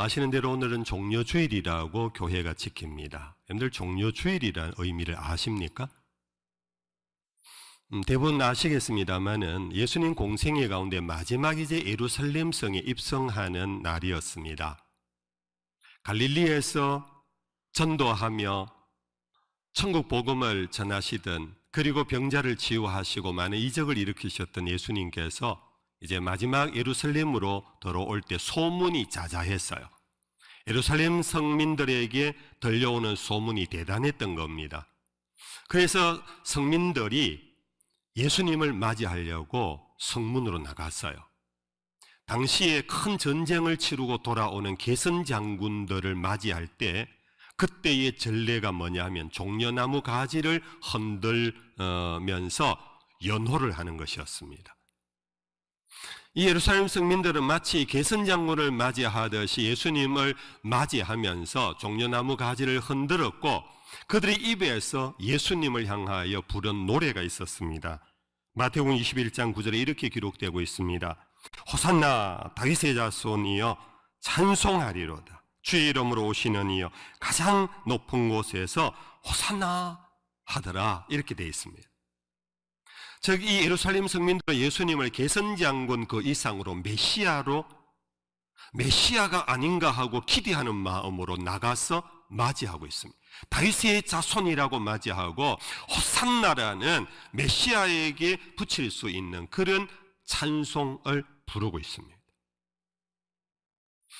아시는 대로 오늘은 종려주일이라고 교회가 지킵니다. 여러분들 종려주일이라는 의미를 아십니까? 대부분 아시겠습니다마는 예수님 공생애 가운데 마지막이제 예루살렘 성에 입성하는 날이었습니다. 갈릴리에서 전도하며 천국 복음을 전하시던, 그리고 병자를 치유하시고 많은 이적을 일으키셨던 예수님께서 이제 마지막 예루살렘으로 들어올 때 소문이 자자했어요. 예루살렘 성민들에게 들려오는 소문이 대단했던 겁니다. 그래서 성민들이 예수님을 맞이하려고 성문으로 나갔어요. 당시에 큰 전쟁을 치르고 돌아오는 개선 장군들을 맞이할 때 그때의 전례가 뭐냐면 종려나무 가지를 흔들면서 연호를 하는 것이었습니다. 이 예루살렘 성민들은 마치 개선 장군을 맞이하듯이 예수님을 맞이하면서 종려나무 가지를 흔들었고, 그들의 입에서 예수님을 향하여 부른 노래가 있었습니다. 마태복음 21장 9절에 이렇게 기록되고 있습니다. 호산나 다윗의 자손이여 찬송하리로다. 주의 이름으로 오시는 이여 가장 높은 곳에서 호산나 하더라. 이렇게 되어 있습니다. 즉 이 예루살렘 성민들은 예수님을 개선장군 그 이상으로 메시아가 아닌가 하고 기대하는 마음으로 나가서 맞이하고 있습니다. 다윗의 자손이라고 맞이하고 호산나라는 메시아에게 붙일 수 있는 그런 찬송을 부르고 있습니다.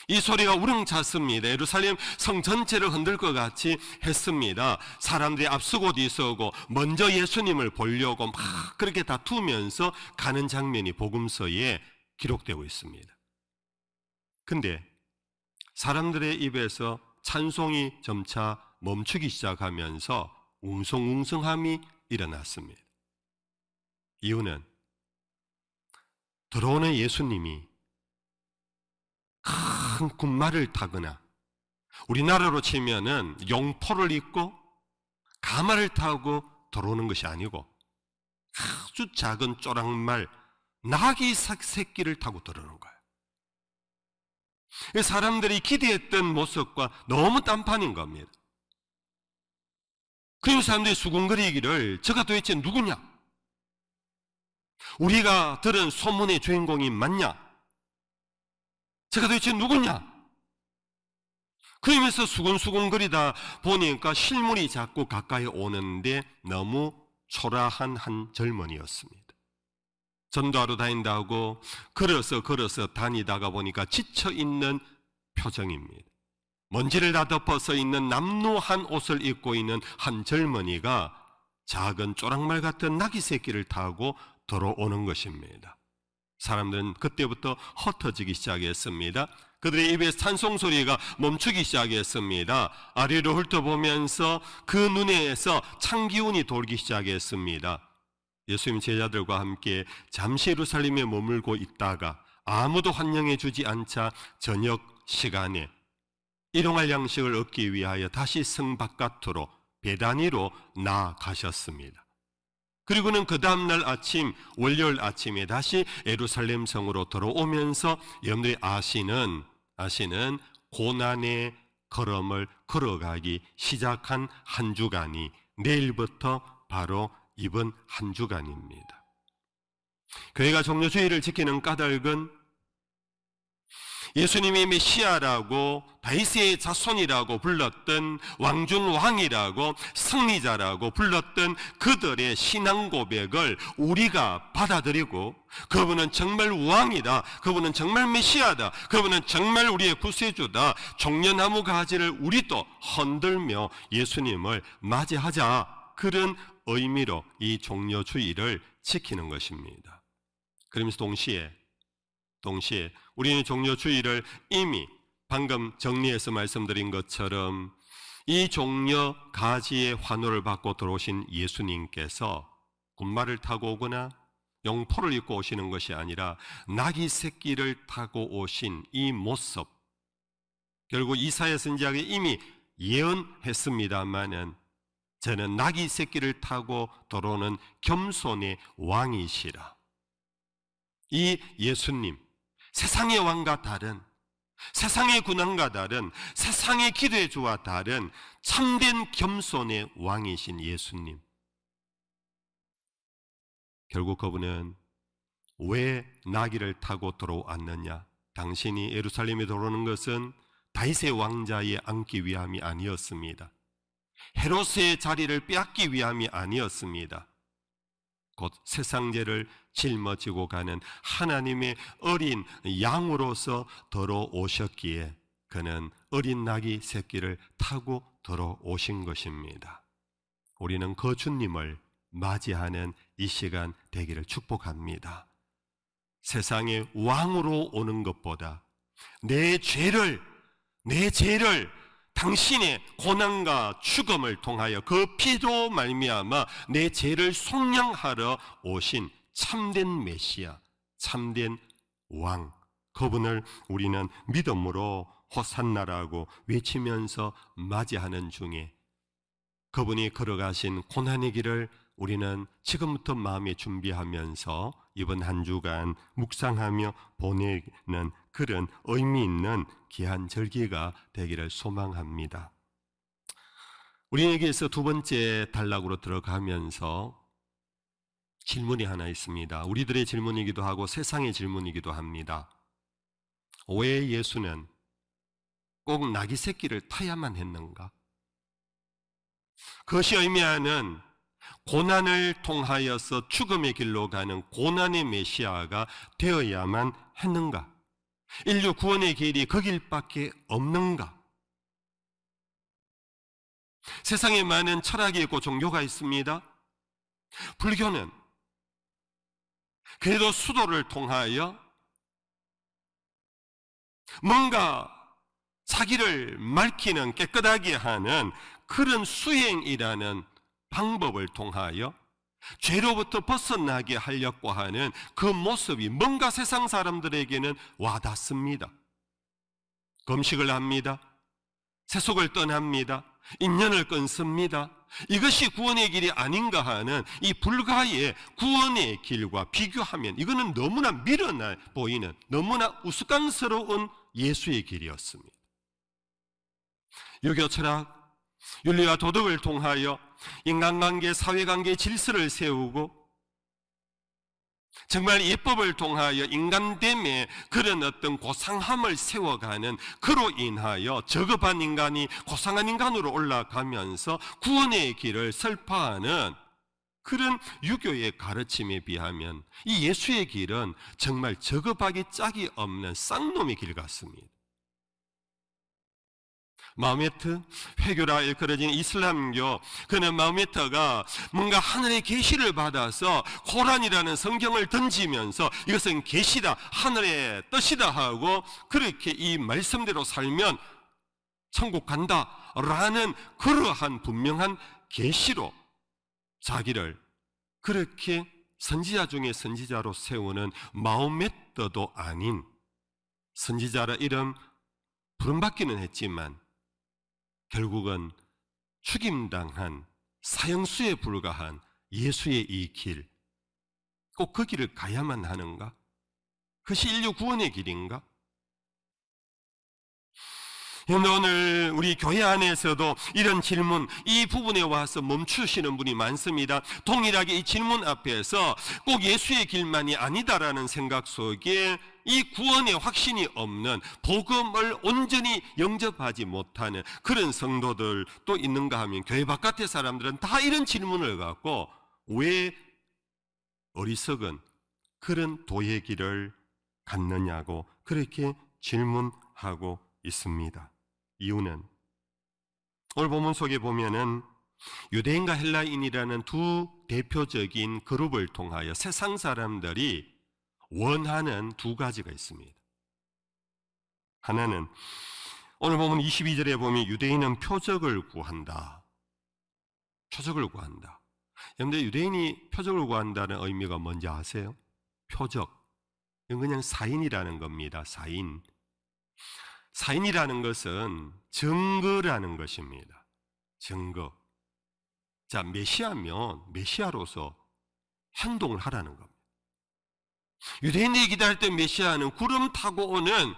이 소리가 우렁찼습니다. 예루살렘 성 전체를 흔들 것 같이 했습니다. 사람들이 앞서고 뒤서고 먼저 예수님을 보려고 막 그렇게 다투면서 가는 장면이 복음서에 기록되고 있습니다. 근데 사람들의 입에서 찬송이 점차 멈추기 시작하면서 웅성웅성함이 일어났습니다. 이유는 들어오는 예수님이 큰 군마를 타거나, 우리나라로 치면은 용포를 입고 가마를 타고 들어오는 것이 아니고 아주 작은 쪼랑말 나귀 새끼를 타고 들어오는 거예요. 사람들이 기대했던 모습과 너무 딴판인 겁니다. 그래서 사람들이 수군거리기를 저가 도대체 누구냐? 우리가 들은 소문의 주인공이 맞냐? 저가 도대체 누구냐? 그러면서 수군수군거리다 보니까 실물이 자꾸 가까이 오는데 너무 초라한 한 젊은이였습니다. 전도하러 다닌다고 걸어서 다니다가 보니까 지쳐있는 표정입니다. 먼지를 다 덮어서 있는 남루한 옷을 입고 있는 한 젊은이가 작은 쪼랑말 같은 나귀 새끼를 타고 들어오는 것입니다. 사람들은 그때부터 흩어지기 시작했습니다. 그들의 입에 찬송 소리가 멈추기 시작했습니다. 아래로 훑어보면서 그 눈에서 찬 기운이 돌기 시작했습니다. 예수님 제자들과 함께 잠시 예루살렘에 머물고 있다가 아무도 환영해 주지 않자 저녁 시간에 일용할 양식을 얻기 위하여 다시 성 바깥으로 베다니로 나아가셨습니다. 그리고는 그 다음날 아침, 월요일 아침에 다시 예루살렘 성으로 들어오면서 여러분들이 아시는 고난의 걸음을 걸어가기 시작한 한 주간이 내일부터 바로 이번 한 주간입니다. 교회가 종려주의를 지키는 까닭은 예수님이 메시아라고 다윗의 자손이라고 불렀던 왕중왕이라고 승리자라고 불렀던 그들의 신앙 고백을 우리가 받아들이고 그분은 정말 왕이다, 그분은 정말 메시아다, 그분은 정말 우리의 구세주다, 종려나무 가지를 우리도 흔들며 예수님을 맞이하자, 그런 의미로 이 종려주의를 지키는 것입니다. 그러면서 동시에 우리는 종려주의를 이미 방금 정리해서 말씀드린 것처럼 이 종려 가지의 환호를 받고 들어오신 예수님께서 군마를 타고 오거나 용포를 입고 오시는 것이 아니라 나귀 새끼를 타고 오신 이 모습, 결국 이사야 선지자가 이미 예언했습니다마는 저는 나귀 새끼를 타고 들어오는 겸손의 왕이시라. 이 예수님, 세상의 왕과 다른 세상의 군왕과 다른, 세상의 기도의 주와 다른 참된 겸손의 왕이신 예수님. 결국 그분은 왜 나귀를 타고 들어왔느냐? 당신이 예루살렘에 들어오는 것은 다윗의 왕자에 앉기 위함이 아니었습니다. 헤롯의 자리를 빼앗기 위함이 아니었습니다. 곧 세상죄를 짊어지고 가는 하나님의 어린 양으로서 들어오셨기에 그는 어린 나귀 새끼를 타고 들어오신 것입니다. 우리는 그 주님을 맞이하는 이 시간 되기를 축복합니다. 세상의 왕으로 오는 것보다 내 죄를 당신의 고난과 죽음을 통하여 그 피로 말미암아 내 죄를 속량하러 오신 참된 메시아, 참된 왕, 그분을 우리는 믿음으로 호산나라고 외치면서 맞이하는 중에 그분이 걸어가신 고난의 길을 우리는 지금부터 마음에 준비하면서 이번 한 주간 묵상하며 보내는 그런 의미 있는 귀한 절기가 되기를 소망합니다. 우리에게서 두 번째 단락으로 들어가면서 질문이 하나 있습니다. 우리들의 질문이기도 하고 세상의 질문이기도 합니다. 왜 예수는 꼭 나귀 새끼를 타야만 했는가? 그것이 의미하는 고난을 통하여서 죽음의 길로 가는 고난의 메시아가 되어야만 했는가? 인류 구원의 길이 그 길밖에 없는가? 세상에 많은 철학이 있고 종교가 있습니다. 불교는 그래도 수도를 통하여 뭔가 자기를 맑히는, 깨끗하게 하는 그런 수행이라는 방법을 통하여 죄로부터 벗어나게 하려고 하는 그 모습이 뭔가 세상 사람들에게는 와닿습니다. 금식을 합니다. 세속을 떠납니다. 인연을 끊습니다. 이것이 구원의 길이 아닌가 하는 이 불가의 구원의 길과 비교하면 이거는 너무나 미련해 보이는, 너무나 우스꽝스러운 예수의 길이었습니다. 유교 철학, 윤리와 도덕을 통하여 인간관계, 사회관계의 질서를 세우고 정말 예법을 통하여 인간됨의 그런 어떤 고상함을 세워가는, 그로 인하여 저급한 인간이 고상한 인간으로 올라가면서 구원의 길을 설파하는 그런 유교의 가르침에 비하면 이 예수의 길은 정말 저급하기 짝이 없는 쌍놈의 길 같습니다. 마호메트, 회교라 일컬어진 이슬람교, 그는 마호메트가 뭔가 하늘의 계시를 받아서 코란이라는 성경을 던지면서 이것은 계시다, 하늘의 뜻이다 하고 그렇게 이 말씀대로 살면 천국 간다라는 그러한 분명한 계시로 자기를 그렇게 선지자 중에 선지자로 세우는 마호메트도 아닌 선지자라 이름 부름받기는 했지만 결국은 죽임당한 사형수에 불과한 예수의 이 길, 꼭 그 길을 가야만 하는가? 그것이 인류 구원의 길인가? 그런데 오늘 우리 교회 안에서도 이런 질문, 이 부분에 와서 멈추시는 분이 많습니다. 동일하게 이 질문 앞에서 꼭 예수의 길만이 아니다라는 생각 속에 이 구원의 확신이 없는, 복음을 온전히 영접하지 못하는 그런 성도들도 있는가 하면 교회 바깥의 사람들은 다 이런 질문을 갖고 왜 어리석은 그런 도의 길을 갔느냐고 그렇게 질문하고 있습니다. 이유는 오늘 본문 속에 보면은 유대인과 헬라인이라는 두 대표적인 그룹을 통하여 세상 사람들이 원하는 두 가지가 있습니다. 하나는 오늘 보면 22절에 보면 유대인은 표적을 구한다. 표적을 구한다. 여러분들 유대인이 표적을 구한다는 의미가 뭔지 아세요? 표적. 이건 그냥 사인이라는 겁니다. 사인. 사인이라는 것은 증거라는 것입니다. 증거. 자, 메시아면 메시아로서 행동을 하라는 겁니다. 유대인들이 기다릴 때 메시아는 구름 타고 오는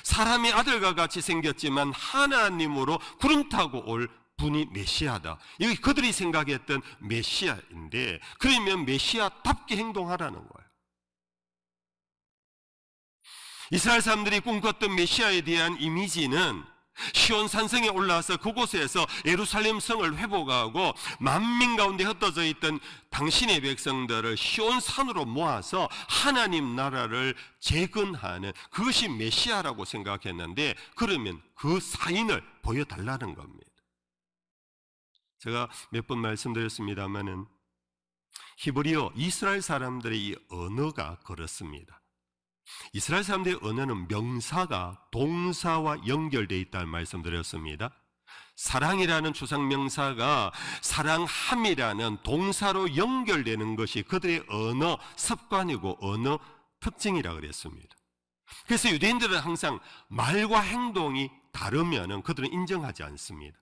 사람의 아들과 같이 생겼지만 하나님으로 구름 타고 올 분이 메시아다. 이게 그들이 생각했던 메시아인데, 그러면 메시아답게 행동하라는 거예요. 이스라엘 사람들이 꿈꿨던 메시아에 대한 이미지는 시온 산성에 올라와서 그곳에서 예루살렘 성을 회복하고 만민 가운데 흩어져 있던 당신의 백성들을 시온 산으로 모아서 하나님 나라를 재건하는, 그것이 메시아라고 생각했는데, 그러면 그 사인을 보여달라는 겁니다. 제가 몇 번 말씀드렸습니다마는 히브리어 이스라엘 사람들의 이 언어가 그렇습니다. 이스라엘 사람들의 언어는 명사가 동사와 연결되어 있다는 말씀드렸습니다. 사랑이라는 추상명사가 사랑함이라는 동사로 연결되는 것이 그들의 언어 습관이고 언어 특징이라고 그랬습니다. 그래서 유대인들은 항상 말과 행동이 다르면 그들은 인정하지 않습니다.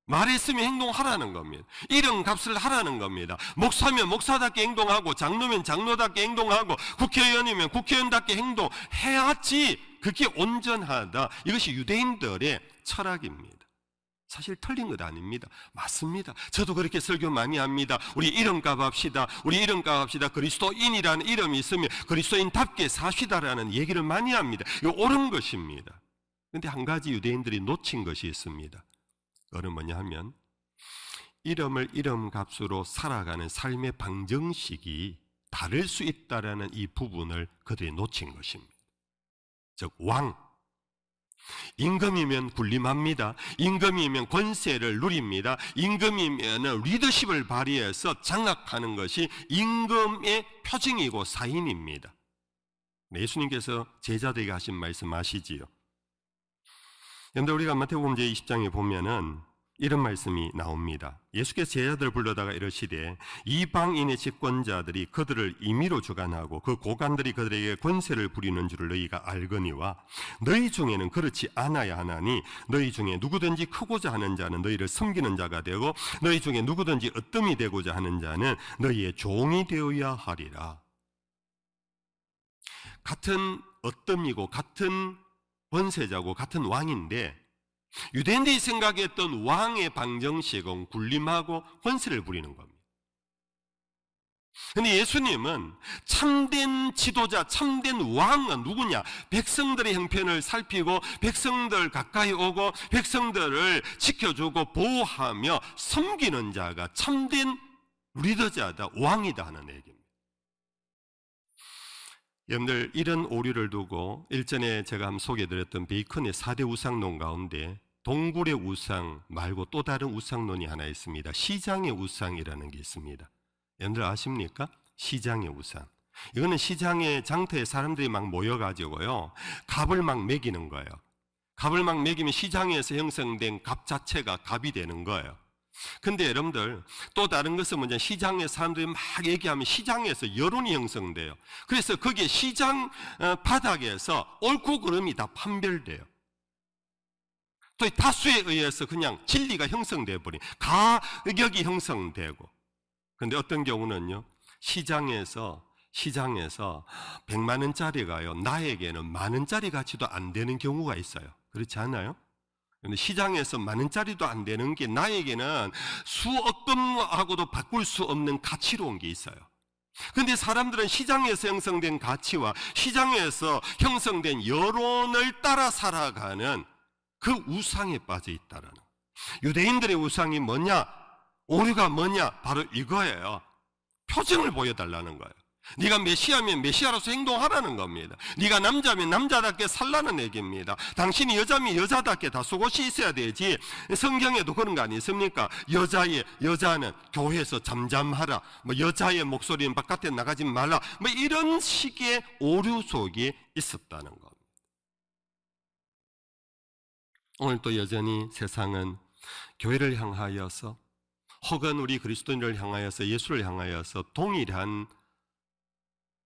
말했으면 행동하라는 겁니다. 이런 값을 하라는 겁니다. 목사면 목사답게 행동하고, 장로면 장로답게 행동하고, 국회의원이면 국회의원답게 행동해야지 그게 온전하다. 이것이 유대인들의 철학입니다. 사실 틀린 것 아닙니다. 맞습니다. 저도 그렇게 설교 많이 합니다. 우리 이름값 합시다. 우리 이름값 합시다. 그리스도인이라는 이름이 있으면 그리스도인답게 사시다라는 얘기를 많이 합니다. 이거 옳은 것입니다. 그런데 한 가지 유대인들이 놓친 것이 있습니다. 그건 뭐냐 하면, 이름을 이름값으로 살아가는 삶의 방정식이 다를 수 있다라는 이 부분을 그들이 놓친 것입니다. 즉 왕, 임금이면 군림합니다. 임금이면 권세를 누립니다. 임금이면 리더십을 발휘해서 장악하는 것이 임금의 표징이고 사인입니다. 예수님께서 제자들에게 하신 말씀 아시지요? 그런데 우리가 마태복음 제20장에 보면은 이런 말씀이 나옵니다. 예수께서 제자들을 불러다가 이르시되, 이방인의 집권자들이 그들을 임의로 주관하고 그 고관들이 그들에게 권세를 부리는 줄을 너희가 알거니와 너희 중에는 그렇지 않아야 하나니, 너희 중에 누구든지 크고자 하는 자는 너희를 섬기는 자가 되고 너희 중에 누구든지 으뜸이 되고자 하는 자는 너희의 종이 되어야 하리라. 같은 으뜸이고 같은 권세자고 같은 왕인데, 유대인들이 생각했던 왕의 방정식은 군림하고 권세를 부리는 겁니다. 그런데 예수님은 참된 지도자, 참된 왕은 누구냐? 백성들의 형편을 살피고 백성들 가까이 오고 백성들을 지켜주고 보호하며 섬기는 자가 참된 리더자다, 왕이다 하는 얘기입니다. 여러분들, 이런 오류를 두고 일전에 제가 한번 소개해드렸던 베이컨의 4대 우상론 가운데 동굴의 우상 말고 또 다른 우상론이 하나 있습니다. 시장의 우상이라는 게 있습니다. 여러분들 아십니까? 시장의 우상. 이거는 시장의 장터에 사람들이 막 모여가지고요, 값을 막 매기는 거예요. 값을 막 매기면 시장에서 형성된 값 자체가 값이 되는 거예요. 근데 여러분들, 또 다른 것은 뭐냐, 시장에 사람들이 막 얘기하면 시장에서 여론이 형성돼요. 그래서 거기에 시장 바닥에서 옳고 그름이 다 판별돼요. 또 다수에 의해서 그냥 진리가 형성돼 버린, 가격이 형성되고. 그런데 어떤 경우는요, 시장에서 100만 원짜리가요, 나에게는 만 원짜리 가치도 안 되는 경우가 있어요. 그렇지 않아요? 근데 시장에서 만 원짜리도 안 되는 게 나에게는 수억 원하고도 바꿀 수 없는 가치로운 게 있어요. 그런데 사람들은 시장에서 형성된 가치와 시장에서 형성된 여론을 따라 살아가는 그 우상에 빠져 있다라는. 유대인들의 우상이 뭐냐? 오류가 뭐냐? 바로 이거예요. 표징을 보여달라는 거예요. 네가 메시아면 메시아로서 행동하라는 겁니다. 네가 남자면 남자답게 살라는 얘기입니다. 당신이 여자면 여자답게 다 속옷이 있어야 되지. 성경에도 그런 거 아니십니까? 여자는 교회에서 잠잠하라, 뭐 여자의 목소리는 바깥에 나가지 말라, 뭐 이런 식의 오류 속에 있었다는 겁니다. 오늘 또 여전히 세상은 교회를 향하여서 혹은 우리 그리스도인을 향하여서, 예수를 향하여서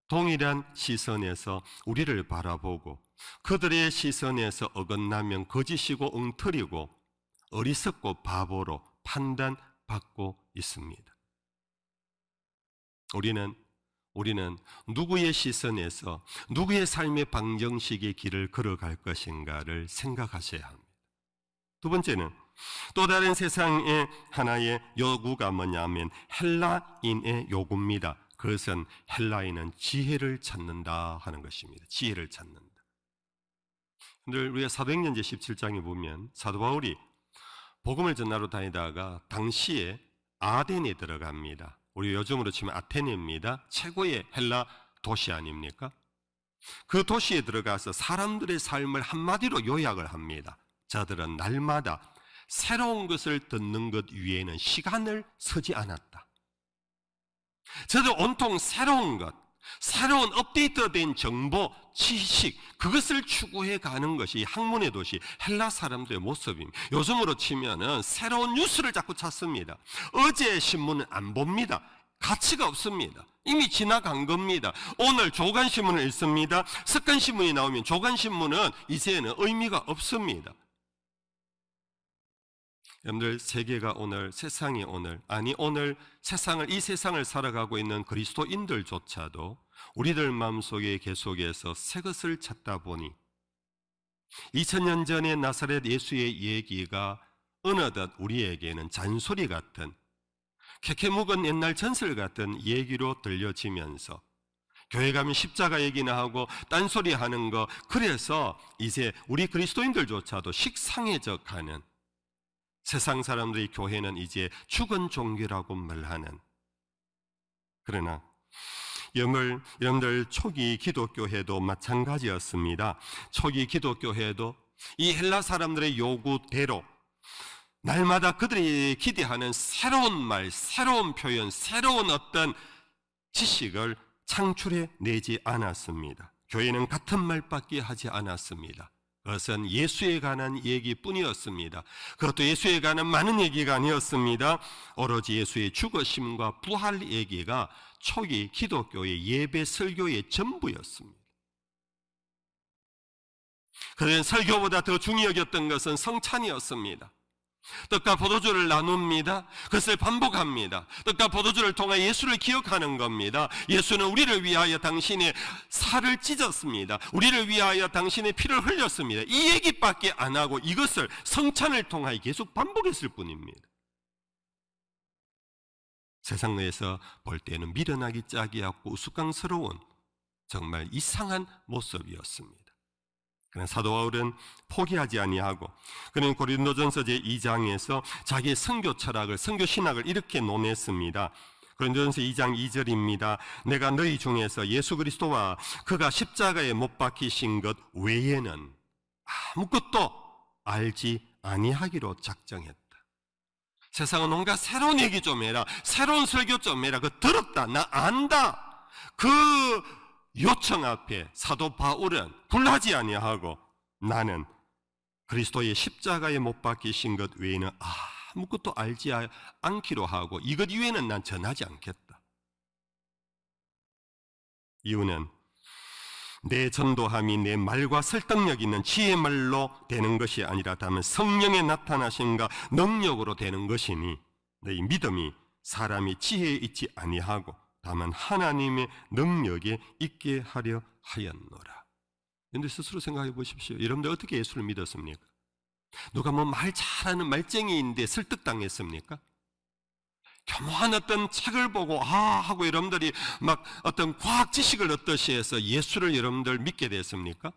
동일한 시선에서 우리를 바라보고 그들의 시선에서 어긋나면 거짓이고 엉터리고 어리석고 바보로 판단받고 있습니다. 우리는 우리는 누구의 시선에서 누구의 삶의 방정식의 길을 걸어갈 것인가를 생각하셔야 합니다. 두 번째는 또 다른 세상의 하나의 요구가 뭐냐면 헬라인의 요구입니다. 그것은 헬라인은 지혜를 찾는다 하는 것입니다. 지혜를 찾는다. 오늘 우리가 사도행전제 17장에 보면 사도 바울이 복음을 전하러 다니다가 당시에 아덴에 들어갑니다. 우리 요즘으로 치면 아테네입니다. 최고의 헬라 도시 아닙니까? 그 도시에 들어가서 사람들의 삶을 한마디로 요약을 합니다. 저들은 날마다 새로운 것을 듣는 것 위에는 시간을 쓰지 않았다. 저들 온통 새로운 것, 새로운 업데이트된 정보, 지식, 그것을 추구해 가는 것이 학문의 도시 헬라 사람들의 모습입니다. 요즘으로 치면은 새로운 뉴스를 자꾸 찾습니다. 어제 신문은 안 봅니다. 가치가 없습니다. 이미 지나간 겁니다. 오늘 조간신문을 읽습니다. 습관신문이 나오면 조간신문은 이제는 의미가 없습니다. 여러분들, 세계가 오늘, 세상이 오늘, 오늘 이 세상을 살아가고 있는 그리스도인들조차도 우리들 마음속에 계속해서 새 것을 찾다 보니 2000년 전의 나사렛 예수의 얘기가 어느덧 우리에게는 잔소리 같은, 캐캐묵은 옛날 전설 같은 얘기로 들려지면서 교회 가면 십자가 얘기나 하고 딴소리 하는 거, 그래서 이제 우리 그리스도인들조차도 식상해져 가는, 세상 사람들이 교회는 이제 죽은 종교라고 말하는. 그러나 여러분들 초기 기독교회도 마찬가지였습니다. 초기 기독교회도 이 헬라 사람들의 요구대로 날마다 그들이 기대하는 새로운 말, 새로운 표현, 새로운 어떤 지식을 창출해 내지 않았습니다. 교회는 같은 말밖에 하지 않았습니다. 그것은 예수에 관한 얘기뿐이었습니다. 그것도 예수에 관한 많은 얘기가 아니었습니다. 오로지 예수의 죽으심과 부활 얘기가 초기 기독교의 예배 설교의 전부였습니다. 그들은 설교보다 더 중히 여겼던 것은 성찬이었습니다. 떡과 포도주를 나눕니다. 그것을 반복합니다. 떡과 포도주를 통해 예수를 기억하는 겁니다. 예수는 우리를 위하여 당신의 살을 찢었습니다. 우리를 위하여 당신의 피를 흘렸습니다. 이 얘기밖에 안 하고 이것을 성찬을 통하여 계속 반복했을 뿐입니다. 세상 내에서 볼 때는 미련하기 짝이었고 우스꽝스러운 정말 이상한 모습이었습니다. 그러나 사도 바울은 포기하지 아니하고, 그는 고린도전서 제2장에서 자기의 선교 철학을, 선교 신학을 이렇게 논했습니다. 고린도전서 2장 2절입니다. 내가 너희 중에서 예수 그리스도와 그가 십자가에 못 박히신 것 외에는 아무것도 알지 아니하기로 작정했다. 세상은 온갖 새로운 얘기 좀 해라, 새로운 설교 좀 해라, 그 들었다, 나 안다, 그 요청 앞에 사도 바울은 굴하지 아니하고 나는 그리스도의 십자가에 못 박히신 것 외에는 아무것도 알지 않기로 하고 이것 이외에는 난 전하지 않겠다. 이유는 내 전도함이 내 말과 설득력 있는 지혜 말로 되는 것이 아니라 다만 성령의 나타나심과 능력으로 되는 것이니 너희 믿음이 사람이 지혜에 있지 아니하고 다만 하나님의 능력에 있게 하려 하였노라. 그런데 스스로 생각해 보십시오. 여러분들 어떻게 예수를 믿었습니까? 누가 뭐 말 잘하는 말쟁이인데 설득당했습니까? 교묘한 어떤 책을 보고 하고 여러분들이 막 어떤 과학 지식을 얻듯이 해서 예수를 여러분들 믿게 됐습니까?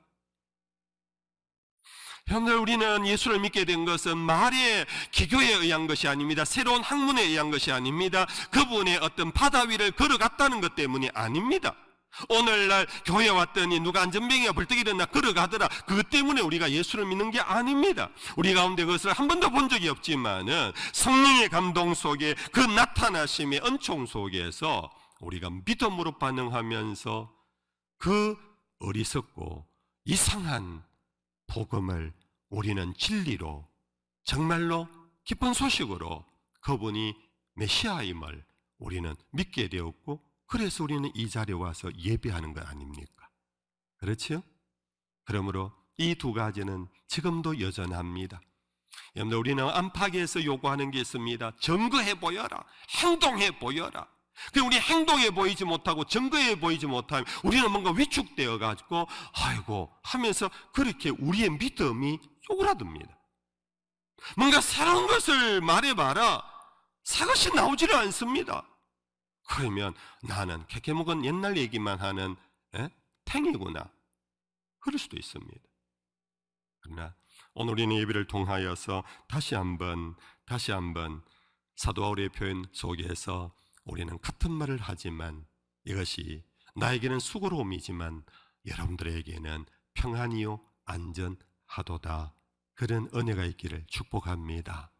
여러분들, 우리는 예수를 믿게 된 것은 말의 기교에 의한 것이 아닙니다. 새로운 학문에 의한 것이 아닙니다. 그분의 어떤 바다 위를 걸어갔다는 것 때문이 아닙니다. 오늘날 교회 왔더니 누가 안전뱅이가 벌떡 일어나 걸어가더라, 그것 때문에 우리가 예수를 믿는 게 아닙니다. 우리 가운데 그것을 한 번도 본 적이 없지만은 성령의 감동 속에 그 나타나심의 은총 속에서 우리가 믿음으로 반응하면서 그 어리석고 이상한 복음을 우리는 진리로, 정말로 기쁜 소식으로 그분이 메시아임을 우리는 믿게 되었고, 그래서 우리는 이 자리에 와서 예배하는 것 아닙니까? 그렇죠? 그러므로 이 두 가지는 지금도 여전합니다. 여러분들, 우리는 안팎에서 요구하는 게 있습니다. 증거해 보여라, 행동해 보여라. 그 우리 행동에 보이지 못하고 증거에 보이지 못하면 우리는 뭔가 위축되어 가지고 아이고 하면서 그렇게 우리의 믿음이 쪼그라듭니다. 뭔가 새로운 것을 말해봐라 새 것이 나오지를 않습니다. 그러면 나는 캐캐묵은 옛날 얘기만 하는 탱이구나 그럴 수도 있습니다. 그러나 오늘 우리는 예배를 통하여서 다시 한번 사도 바울의 표현 속에서 우리는 같은 말을 하지만 이것이 나에게는 수고로움이지만 여러분들에게는 평안이요 안전하도다, 그런 은혜가 있기를 축복합니다.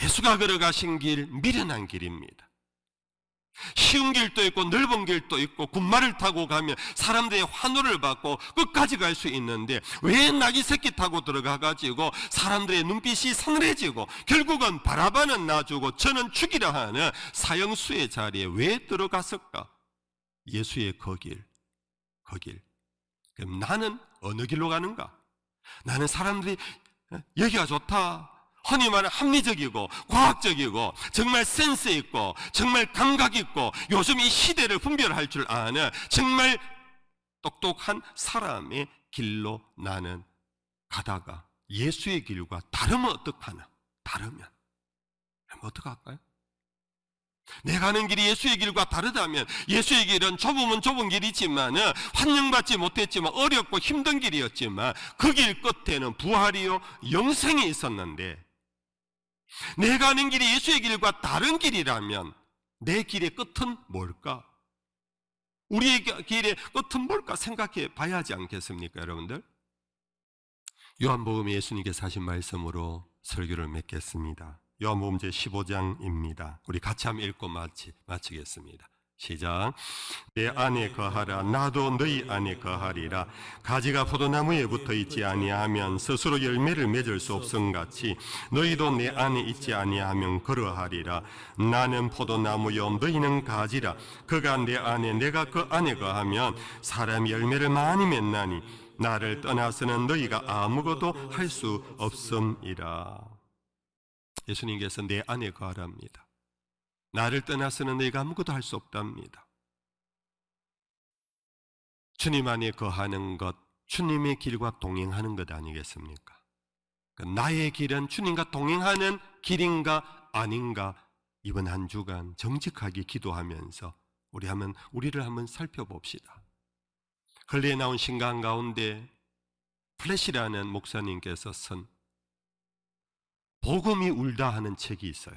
예수가 걸어가신 길 미련한 길입니다. 쉬운 길도 있고 넓은 길도 있고 군마를 타고 가면 사람들의 환호를 받고 끝까지 갈 수 있는데 왜 낙이 새끼 타고 들어가가지고 사람들의 눈빛이 서늘해지고 결국은 바라바는 놔주고 저는 죽이라 하는 사형수의 자리에 왜 들어갔을까? 예수의 그 길. 그럼 나는 어느 길로 가는가? 나는 사람들이 여기가 좋다, 흔히 말하는 합리적이고 과학적이고 정말 센스 있고 정말 감각 있고 요즘 이 시대를 분별할 줄 아는 정말 똑똑한 사람의 길로 나는 가다가 예수의 길과 다르면 어떡하나? 다르면 어떡할까요? 내가 가는 길이 예수의 길과 다르다면 예수의 길은 좁으면 좁은 길이지만 환영받지 못했지만 어렵고 힘든 길이었지만 그 길 끝에는 부활이요 영생이 있었는데 내가 가는 길이 예수의 길과 다른 길이라면 내 길의 끝은 뭘까? 우리의 길의 끝은 뭘까 생각해 봐야 하지 않겠습니까, 여러분들? 요한복음 예수님께서 하신 말씀으로 설교를 맺겠습니다. 요한복음 제15장입니다. 우리 같이 한번 읽고 마치겠습니다. 시작. 내 안에 거하라 나도 너희 안에 거하리라. 가지가 포도나무에 붙어 있지 아니하면 스스로 열매를 맺을 수 없음같이 너희도 내 안에 있지 아니하면 그러하리라. 나는 포도나무요 너희는 가지라. 그가 내 안에 내가 그 안에 거하면 사람이 열매를 많이 맺나니 나를 떠나서는 너희가 아무것도 할 수 없음이라. 예수님께서 내 안에 거하랍니다. 나를 떠나서는 너희가 아무것도 할 수 없답니다. 주님 안에 거하는 것, 주님의 길과 동행하는 것 아니겠습니까? 나의 길은 주님과 동행하는 길인가 아닌가, 이번 한 주간 정직하게 기도하면서 우리를 한번 살펴봅시다. 근래에 나온 신간 가운데 플래시라는 목사님께서 쓴 복음이 울다 하는 책이 있어요.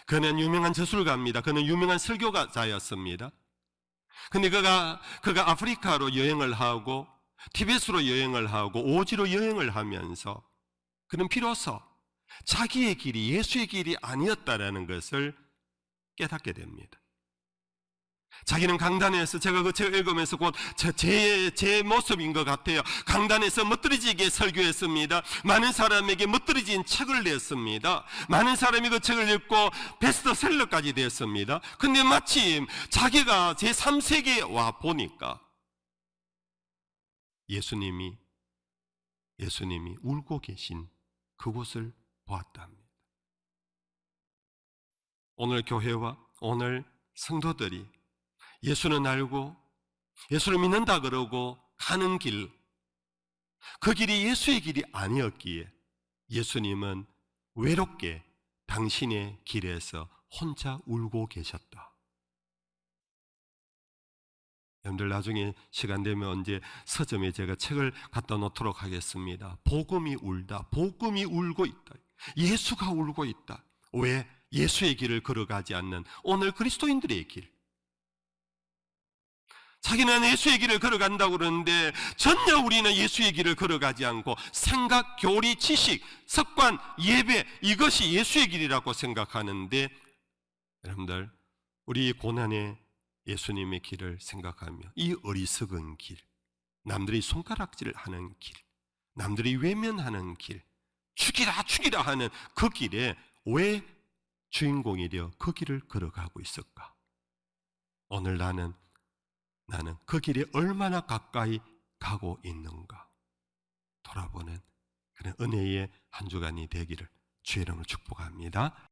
그는 유명한 저술가입니다. 그는 유명한 설교자였습니다. 근데 그가 아프리카로 여행을 하고 티베트로 여행을 하고 오지로 여행을 하면서 그는 비로소 자기의 길이 예수의 길이 아니었다라는 것을 깨닫게 됩니다. 자기는 강단에서, 제가 그 책을 읽으면서 곧 제 모습인 것 같아요. 강단에서 멋들어지게 설교했습니다. 많은 사람에게 멋들어진 책을 냈습니다. 많은 사람이 그 책을 읽고 베스트셀러까지 됐습니다. 근데 마침 자기가 제3세계에 와 보니까 예수님이 울고 계신 그곳을 보았답니다. 오늘 교회와 오늘 성도들이 예수는 알고 예수를 믿는다 그러고 가는 길, 그 길이 예수의 길이 아니었기에 예수님은 외롭게 당신의 길에서 혼자 울고 계셨다. 여러분들 나중에 시간 되면 언제 서점에 제가 책을 갖다 놓도록 하겠습니다. 복음이 울다, 복음이 울고 있다, 예수가 울고 있다. 왜? 예수의 길을 걸어가지 않는 오늘 그리스도인들의 길. 자기는 예수의 길을 걸어간다고 그러는데 전혀 우리는 예수의 길을 걸어가지 않고 생각, 교리, 지식, 습관, 예배, 이것이 예수의 길이라고 생각하는데, 여러분들 우리 고난의 예수님의 길을 생각하며 이 어리석은 길, 남들이 손가락질을 하는 길, 남들이 외면하는 길, 죽이라 하는 그 길에 왜 주인공이 되어 그 길을 걸어가고 있을까? 오늘 나는 그 길에 얼마나 가까이 가고 있는가 돌아보는 그런 은혜의 한 주간이 되기를 주의 이름으로 축복합니다.